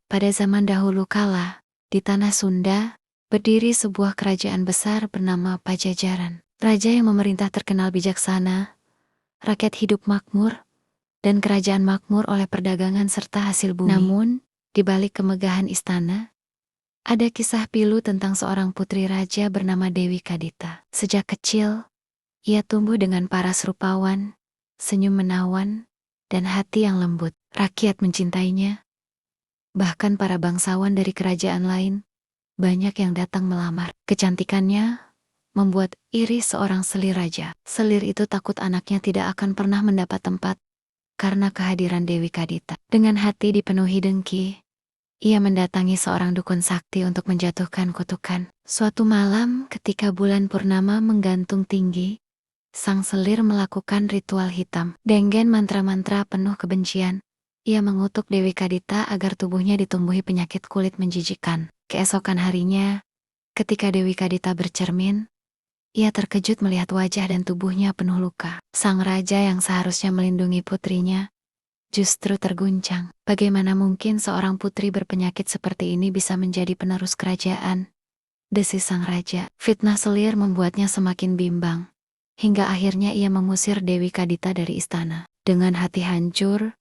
Pada zaman dahulu kala, di tanah Sunda, berdiri sebuah kerajaan besar bernama Pajajaran. Raja yang memerintah terkenal bijaksana, rakyat hidup makmur, dan kerajaan makmur oleh perdagangan serta hasil bumi. Namun, di balik kemegahan istana, ada kisah pilu tentang seorang putri raja bernama Dewi Kadita. Sejak kecil, ia tumbuh dengan paras rupawan, senyum menawan, dan hati yang lembut. Rakyat mencintainya, bahkan para bangsawan dari kerajaan lain, banyak yang datang melamar. Kecantikannya membuat iri seorang selir raja. Selir itu takut anaknya tidak akan pernah mendapat tempat karena kehadiran Dewi Kadita. Dengan hati dipenuhi dengki, ia mendatangi seorang dukun sakti untuk menjatuhkan kutukan. Suatu malam ketika bulan purnama menggantung tinggi, sang selir melakukan ritual hitam. Dengan mantra-mantra penuh kebencian, ia mengutuk Dewi Kadita agar tubuhnya ditumbuhi penyakit kulit menjijikkan. Keesokan harinya, ketika Dewi Kadita bercermin, ia terkejut melihat wajah dan tubuhnya penuh luka. Sang raja yang seharusnya melindungi putrinya justru terguncang. Bagaimana mungkin seorang putri berpenyakit seperti ini bisa menjadi penerus kerajaan? Desis sang raja. Fitnah selir membuatnya semakin bimbang, hingga akhirnya ia mengusir Dewi Kadita dari istana. Dengan hati hancur,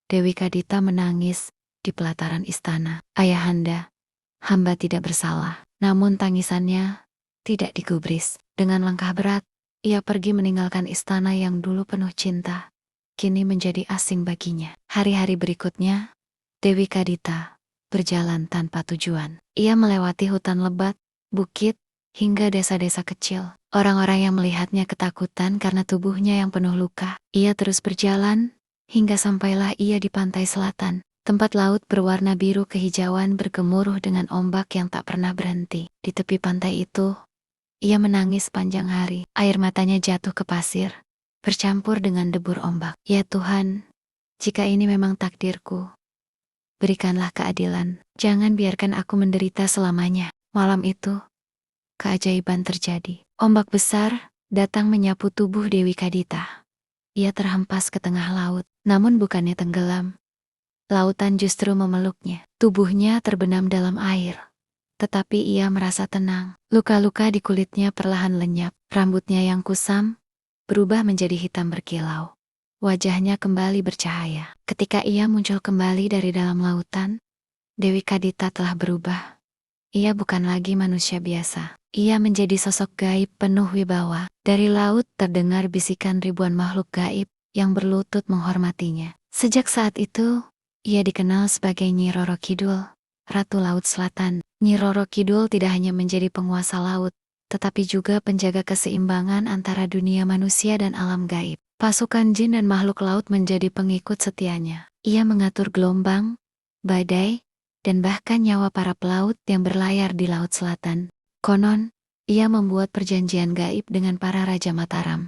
Dewi Kadita menangis di pelataran istana. "Ayahanda, hamba tidak bersalah." Namun tangisannya tidak digubris. Dengan langkah berat, ia pergi meninggalkan istana yang dulu penuh cinta, kini menjadi asing baginya. Hari-hari berikutnya, Dewi Kadita berjalan tanpa tujuan. Ia melewati hutan lebat, bukit, hingga desa-desa kecil. Orang-orang yang melihatnya ketakutan karena tubuhnya yang penuh luka. Ia terus berjalan, hingga sampailah ia di pantai selatan. Tempat laut berwarna biru kehijauan bergemuruh dengan ombak yang tak pernah berhenti. Di tepi pantai itu, ia menangis sepanjang hari. Air matanya jatuh ke pasir, bercampur dengan debur ombak. "Ya Tuhan, jika ini memang takdirku, berikanlah keadilan. Jangan biarkan aku menderita selamanya." Malam itu, keajaiban terjadi. Ombak besar datang menyapu tubuh Dewi Kadita. Ia terhempas ke tengah laut, namun bukannya tenggelam. Lautan justru memeluknya. Tubuhnya terbenam dalam air, tetapi ia merasa tenang. Luka-luka di kulitnya perlahan lenyap. Rambutnya yang kusam berubah menjadi hitam berkilau. Wajahnya kembali bercahaya. Ketika ia muncul kembali dari dalam lautan, Dewi Kadita telah berubah. Ia bukan lagi manusia biasa. Ia menjadi sosok gaib penuh wibawa. Dari laut terdengar bisikan ribuan makhluk gaib yang berlutut menghormatinya. Sejak saat itu, ia dikenal sebagai Nyi Roro Kidul, Ratu Laut Selatan. Nyi Roro Kidul tidak hanya menjadi penguasa laut, tetapi juga penjaga keseimbangan antara dunia manusia dan alam gaib. Pasukan jin dan makhluk laut menjadi pengikut setianya. Ia mengatur gelombang, badai, dan bahkan nyawa para pelaut yang berlayar di Laut Selatan. Konon, ia membuat perjanjian gaib dengan para Raja Mataram.